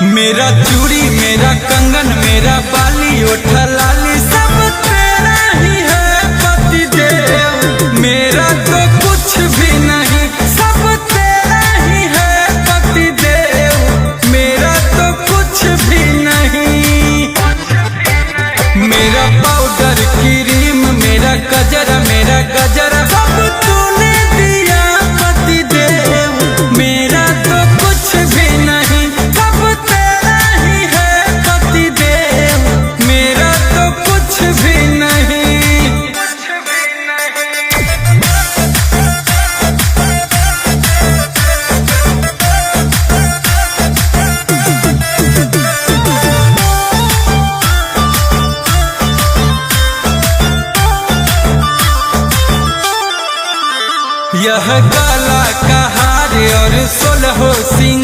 मेरा चूड़ी मेरा कंगन मेरा बाली ओठा लाली सब तेरा ही है पति देव। मेरा तो कुछ भी नहीं सब तेरा ही है पति देव। मेरा तो कुछ भी नहीं। मेरा पाउडर क्रीम मेरा गजरा सब तूने दिया पति देव। मेरा तो कुछ भी नहीं सब तेरा ही है पति देव। मेरा तो कुछ भी नहीं। यह गला का हार और 16 सिंगार